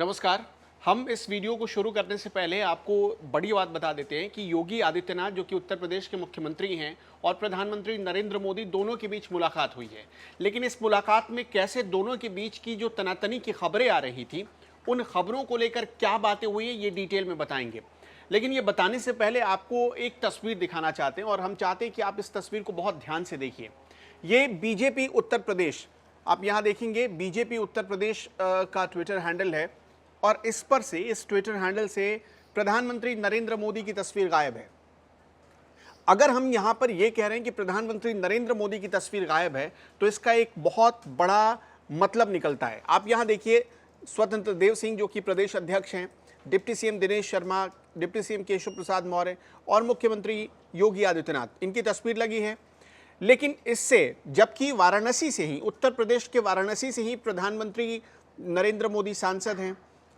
नमस्कार। हम इस वीडियो को शुरू करने से पहले आपको बड़ी बात बता देते हैं कि योगी आदित्यनाथ जो कि उत्तर प्रदेश के मुख्यमंत्री हैं और प्रधानमंत्री नरेंद्र मोदी दोनों के बीच मुलाकात हुई है। लेकिन इस मुलाकात में कैसे दोनों के बीच की जो तनातनी की खबरें आ रही थी, उन खबरों को लेकर क्या बातें हुई हैं, ये डिटेल में बताएंगे। लेकिन ये बताने से पहले आपको एक तस्वीर दिखाना चाहते हैं और हम चाहते हैं कि आप इस तस्वीर को बहुत ध्यान से देखिए। ये बीजेपी उत्तर प्रदेश, आप यहाँ देखेंगे बीजेपी उत्तर प्रदेश का ट्विटर हैंडल है और इस ट्विटर हैंडल से प्रधानमंत्री नरेंद्र मोदी की तस्वीर गायब है। अगर हम यहां पर यह कह रहे हैं कि प्रधानमंत्री नरेंद्र मोदी की तस्वीर गायब है, तो इसका एक बहुत बड़ा मतलब निकलता है। आप यहां देखिए, स्वतंत्र देव सिंह जो कि प्रदेश अध्यक्ष हैं, deputy CM Dinesh Sharma, deputy CM Keshav Prasad Maurya और मुख्यमंत्री योगी आदित्यनाथ, इनकी तस्वीर लगी है। लेकिन इससे, जबकि वाराणसी से ही, उत्तर प्रदेश के वाराणसी से ही प्रधानमंत्री नरेंद्र मोदी सांसद हैं।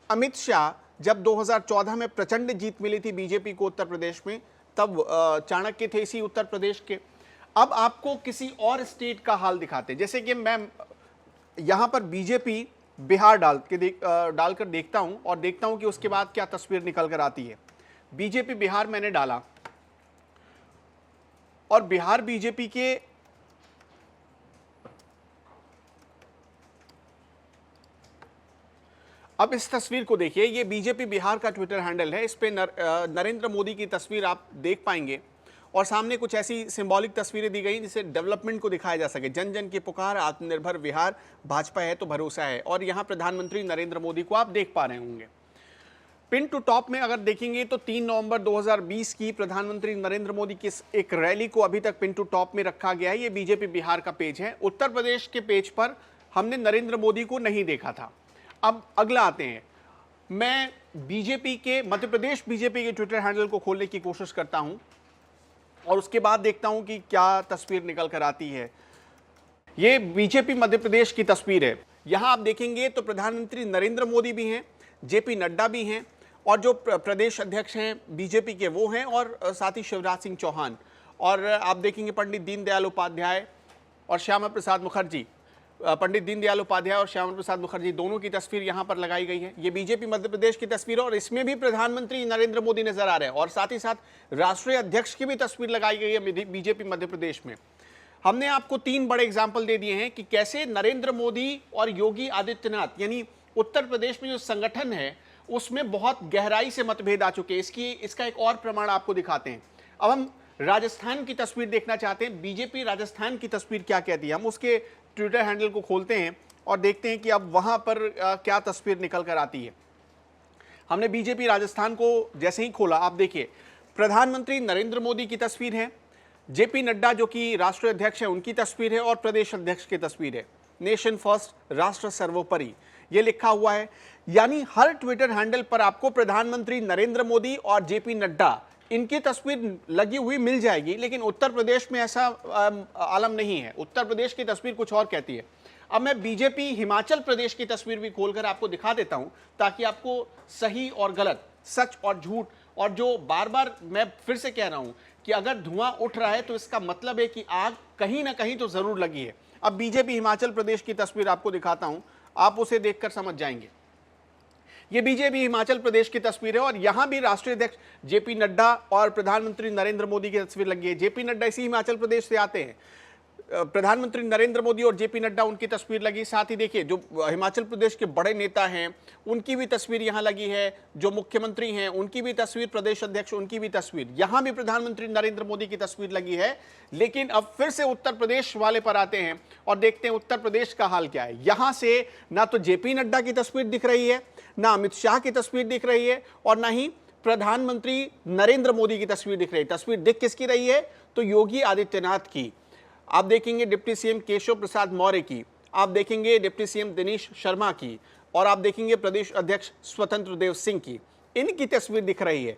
अमित शाह, जब 2014 में प्रचंड जीत मिली थी बीजेपी को उत्तर प्रदेश में, तब चाणक्य थे इसी उत्तर प्रदेश के। अब आपको किसी और स्टेट का हाल दिखाते हैं, जैसे कि मैं यहां पर बीजेपी बिहार डालकर देखता हूं और देखता हूं कि उसके बाद क्या तस्वीर निकल कर आती है। बीजेपी बिहार मैंने डाला और बिहार बीजेपी के अब इस तस्वीर को देखिए, ये बीजेपी बिहार का ट्विटर हैंडल है। इस पे नरेंद्र मोदी की तस्वीर आप देख पाएंगे और सामने कुछ ऐसी सिंबॉलिक तस्वीरें दी गई जिससे डेवलपमेंट को दिखाया जा सके। जन जन की पुकार, आत्मनिर्भर बिहार, भाजपा है तो भरोसा है। और यहाँ प्रधानमंत्री नरेंद्र मोदी को आप देख पा रहे होंगे। पिन टू टॉप में अगर देखेंगे तो 3 नवंबर 2020 की प्रधानमंत्री नरेंद्र मोदी की एक रैली को अभी तक पिन टू टॉप में रखा गया है। ये बीजेपी बिहार का पेज है। उत्तर प्रदेश के पेज पर हमने नरेंद्र मोदी को नहीं देखा था। अब अगला आते हैं, मैं बीजेपी के, मध्य प्रदेश बीजेपी के ट्विटर हैंडल को खोलने की कोशिश करता हूं और उसके बाद देखता हूं कि क्या तस्वीर निकल कर आती है। ये बीजेपी मध्य प्रदेश की तस्वीर है। यहां आप देखेंगे तो प्रधानमंत्री नरेंद्र मोदी भी हैं, जेपी नड्डा भी हैं और जो प्रदेश अध्यक्ष हैं बीजेपी के वो हैं, और साथ ही शिवराज सिंह चौहान, और आप देखेंगे पंडित दीनदयाल उपाध्याय और श्यामा प्रसाद मुखर्जी, पंडित दीनदयाल उपाध्याय और श्यामा प्रसाद मुखर्जी दोनों की तस्वीर यहां पर लगाई गई है। ये बीजेपी मध्य प्रदेश की तस्वीर है और इसमें भी प्रधानमंत्री नरेंद्र मोदी नजर आ रहे हैं और साथ ही साथ राष्ट्रीय अध्यक्ष की भी तस्वीर लगाई गई है बीजेपी मध्य प्रदेश में। हमने आपको 3 बड़े एग्जाम्पल दे दिए हैं कि कैसे नरेंद्र मोदी और योगी आदित्यनाथ, यानी उत्तर प्रदेश में जो संगठन है उसमें बहुत गहराई से मतभेद आ चुके हैं। इसका एक और प्रमाण आपको दिखाते हैं। अब हम राजस्थान की तस्वीर देखना चाहते हैं, बीजेपी राजस्थान की तस्वीर क्या कहती है। हम उसके ट्विटर हैंडल को खोलते हैं और देखते हैं कि अब वहां पर क्या तस्वीर निकल कर आती है। हमने बीजेपी राजस्थान को जैसे ही खोला, आप देखिए प्रधानमंत्री नरेंद्र मोदी की तस्वीर है, जेपी नड्डा जो कि राष्ट्रीय अध्यक्ष है उनकी तस्वीर है और प्रदेश अध्यक्ष की तस्वीर है। नेशन फर्स्ट, राष्ट्र सर्वोपरि, ये लिखा हुआ है। यानी हर ट्विटर हैंडल पर आपको प्रधानमंत्री नरेंद्र मोदी और जेपी नड्डा, इनकी तस्वीर लगी हुई मिल जाएगी। लेकिन उत्तर प्रदेश में ऐसा आलम नहीं है। उत्तर प्रदेश की तस्वीर कुछ और कहती है। अब मैं बीजेपी हिमाचल प्रदेश की तस्वीर भी खोलकर आपको दिखा देता हूं, ताकि आपको सही और गलत, सच और झूठ, और जो बार बार मैं फिर से कह रहा हूं कि अगर धुआं उठ रहा है तो इसका मतलब है कि आग कहीं ना कहीं तो जरूर लगी है। अब बीजेपी हिमाचल प्रदेश की तस्वीर आपको दिखाता हूं, आप उसे देखकर समझ जाएंगे। ये बीजेपी हिमाचल प्रदेश की तस्वीर है और यहां भी राष्ट्रीय अध्यक्ष जेपी नड्डा और प्रधानमंत्री नरेंद्र मोदी की तस्वीर लगी है। जेपी नड्डा इसी हिमाचल प्रदेश से आते हैं। प्रधानमंत्री नरेंद्र मोदी और जेपी नड्डा, उनकी तस्वीर लगी। साथ ही देखिए जो हिमाचल प्रदेश के बड़े नेता हैं उनकी भी तस्वीर यहां लगी है। जो मुख्यमंत्री हैं उनकी भी तस्वीर, प्रदेश अध्यक्ष उनकी भी तस्वीर, यहां भी प्रधानमंत्री नरेंद्र मोदी की तस्वीर लगी है। लेकिन अब फिर से उत्तर प्रदेश वाले पर आते हैं और देखते हैं उत्तर प्रदेश का हाल क्या है। यहां से ना तो जेपी नड्डा की तस्वीर दिख रही है, ना अमित शाह की तस्वीर दिख रही है और ना ही प्रधानमंत्री नरेंद्र मोदी की तस्वीर दिख रही है। तस्वीर दिख किसकी रही है? तो योगी आदित्यनाथ की। आप देखेंगे डिप्टी सीएम केशव प्रसाद मौर्य की, आप देखेंगे डिप्टी सीएम दिनेश शर्मा की और आप देखेंगे प्रदेश अध्यक्ष स्वतंत्र देव सिंह की, इनकी तस्वीर दिख रही है।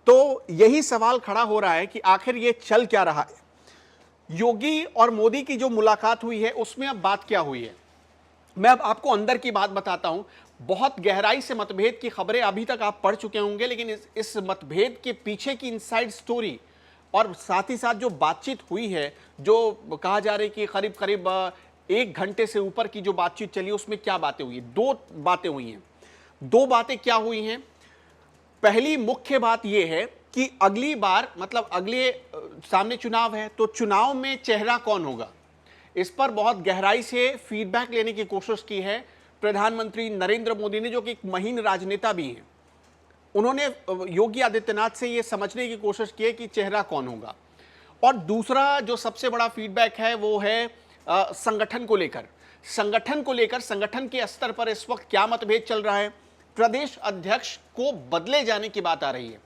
तो यही सवाल खड़ा हो रहा है कि आखिर ये चल क्या रहा है। योगी और मोदी की जो मुलाकात हुई है उसमें अब बात क्या हुई है, मैं अब आपको अंदर की बात बताता हूं। बहुत गहराई से मतभेद की खबरें अभी तक आप पढ़ चुके होंगे, लेकिन इस मतभेद के पीछे की इनसाइड स्टोरी और साथ ही साथ जो बातचीत हुई है, जो कहा जा रहा है कि करीब करीब 1 घंटे से ऊपर की जो बातचीत चली, उसमें क्या बातें हुई? 2 बातें हुई हैं। दो बातें क्या हुई हैं। पहली मुख्य बात यह है कि अगली बार मतलब अगले सामने चुनाव है, तो चुनाव में चेहरा कौन होगा, इस पर बहुत गहराई से फीडबैक लेने की कोशिश की है प्रधानमंत्री नरेंद्र मोदी ने, जो कि एक महीन राजनेता भी हैं। उन्होंने योगी आदित्यनाथ से यह समझने की कोशिश की है कि चेहरा कौन होगा। और दूसरा जो सबसे बड़ा फीडबैक है वो है संगठन को लेकर। संगठन के स्तर पर इस वक्त क्या मतभेद चल रहा है। प्रदेश अध्यक्ष को बदले जाने की बात आ रही है।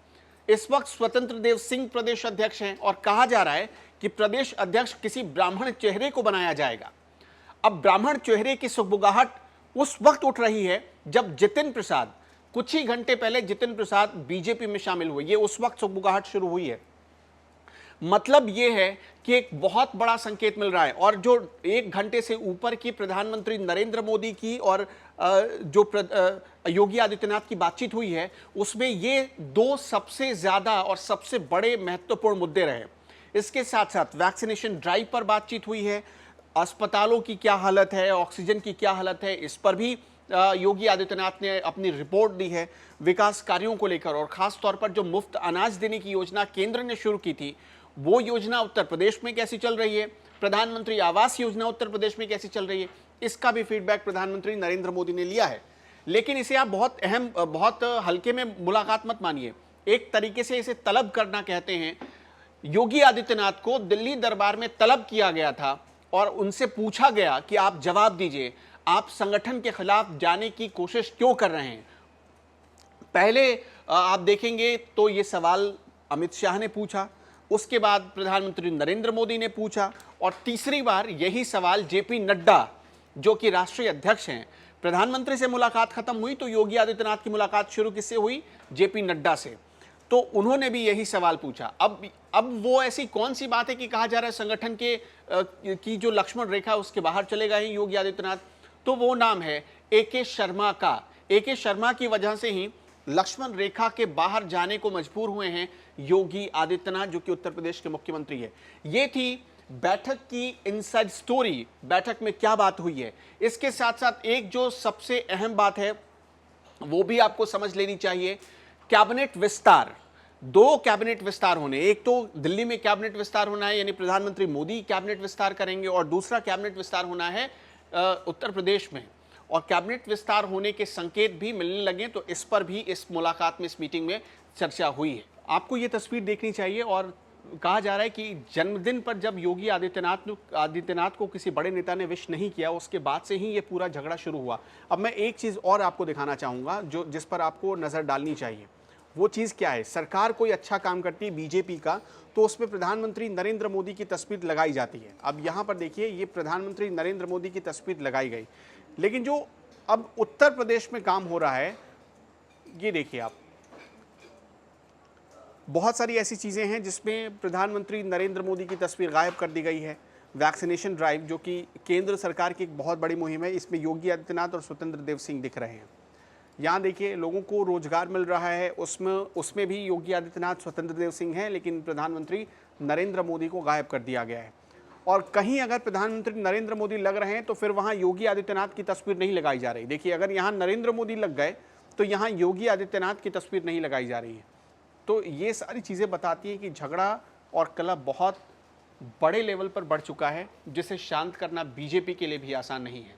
इस वक्त स्वतंत्र देव सिंह प्रदेश अध्यक्ष हैं और कहा जा रहा है कि प्रदेश अध्यक्ष किसी ब्राह्मण चेहरे को बनाया जाएगा। अब ब्राह्मण चेहरे की सुगबुगाहट उस वक्त उठ रही है जब जितिन प्रसाद, कुछ ही घंटे पहले जितिन प्रसाद बीजेपी में शामिल हुए। ये उस वक्त सुगबुगाहट शुरू हुई है। मतलब यह है कि एक बहुत बड़ा संकेत मिल रहा है। और जो 1 घंटे से ऊपर की प्रधानमंत्री नरेंद्र मोदी की और जो योगी आदित्यनाथ की बातचीत हुई है, उसमें ये दो सबसे ज्यादा और सबसे बड़े महत्वपूर्ण मुद्दे रहे। इसके साथ साथ वैक्सीनेशन ड्राइव पर बातचीत हुई है, अस्पतालों की क्या हालत है, ऑक्सीजन की क्या हालत है, इस पर भी योगी आदित्यनाथ ने अपनी रिपोर्ट दी है। विकास कार्यों को लेकर और खास तौर पर जो मुफ्त अनाज देने की योजना केंद्र ने शुरू की थी, वो योजना उत्तर प्रदेश में कैसी चल रही है, प्रधानमंत्री आवास योजना उत्तर प्रदेश में कैसी चल रही है, इसका भी फीडबैक प्रधानमंत्री नरेंद्र मोदी ने लिया है। लेकिन इसे आप बहुत हल्के में मुलाकात मत मानिए। एक तरीके से इसे तलब करना कहते हैं। योगी आदित्यनाथ को दिल्ली दरबार में तलब किया गया था और उनसे पूछा गया कि आप जवाब दीजिए, आप संगठन के खिलाफ जाने की कोशिश क्यों कर रहे हैं। पहले आप देखेंगे तो ये सवाल अमित शाह ने पूछा, उसके बाद प्रधानमंत्री नरेंद्र मोदी ने पूछा और तीसरी बार यही सवाल जेपी नड्डा, जो कि राष्ट्रीय अध्यक्ष हैं, प्रधानमंत्री से मुलाकात खत्म हुई तो योगी आदित्यनाथ की मुलाकात शुरू किससे हुई, जेपी नड्डा से। तो उन्होंने भी यही सवाल पूछा। अब वो ऐसी कौन सी बात है कि कहा जा रहा है संगठन की जो लक्ष्मण रेखा उसके बाहर चले गए हैं योगी आदित्यनाथ, तो वो नाम है AK शर्मा का। AK शर्मा की वजह से ही लक्ष्मण रेखा के बाहर जाने को मजबूर हुए हैं योगी आदित्यनाथ, जो कि उत्तर प्रदेश के मुख्यमंत्री है। ये थी बैठक की इनसाइड स्टोरी। बैठक में क्या बात हुई है, इसके साथ साथ एक जो सबसे अहम बात है वो भी आपको समझ लेनी चाहिए। कैबिनेट विस्तार, 2 कैबिनेट विस्तार होने, एक तो दिल्ली में कैबिनेट विस्तार होना है, यानी प्रधानमंत्री मोदी कैबिनेट विस्तार करेंगे, और दूसरा कैबिनेट विस्तार होना है उत्तर प्रदेश में। और कैबिनेट विस्तार होने के संकेत भी मिलने लगे, तो इस पर भी इस मुलाकात में, इस मीटिंग में चर्चा हुई है। आपको ये तस्वीर देखनी चाहिए। और कहा जा रहा है कि जन्मदिन पर जब योगी आदित्यनाथ को किसी बड़े नेता ने विश नहीं किया, उसके बाद से ही ये पूरा झगड़ा शुरू हुआ। अब मैं एक चीज़ और आपको दिखाना चाहूँगा जिस पर आपको नज़र डालनी चाहिए। वो चीज़ क्या है, सरकार कोई अच्छा काम करती है बीजेपी का, तो उसमें प्रधानमंत्री नरेंद्र मोदी की तस्वीर लगाई जाती है। अब यहाँ पर देखिए, ये प्रधानमंत्री नरेंद्र मोदी की तस्वीर लगाई गई, लेकिन जो अब उत्तर प्रदेश में काम हो रहा है, ये देखिए आप, बहुत सारी ऐसी चीज़ें हैं जिसमें प्रधानमंत्री नरेंद्र मोदी की तस्वीर गायब कर दी गई है। वैक्सीनेशन ड्राइव, जो कि केंद्र सरकार की एक बहुत बड़ी मुहिम है, इसमें योगी आदित्यनाथ और स्वतंत्र देव सिंह दिख रहे हैं। यहाँ देखिए, लोगों को रोजगार मिल रहा है, उसमें भी योगी आदित्यनाथ, स्वतंत्र देव सिंह हैं, लेकिन प्रधानमंत्री नरेंद्र मोदी को गायब कर दिया गया है। और कहीं अगर प्रधानमंत्री नरेंद्र मोदी लग रहे हैं तो फिर वहाँ योगी आदित्यनाथ की तस्वीर नहीं लगाई जा रही। देखिए, अगर यहाँ नरेंद्र मोदी लग गए तो यहाँ योगी आदित्यनाथ की तस्वीर नहीं लगाई जा रही है। तो ये सारी चीज़ें बताती हैं कि झगड़ा और कलह बहुत बड़े लेवल पर बढ़ चुका है, जिसे शांत करना बीजेपी के लिए भी आसान नहीं है।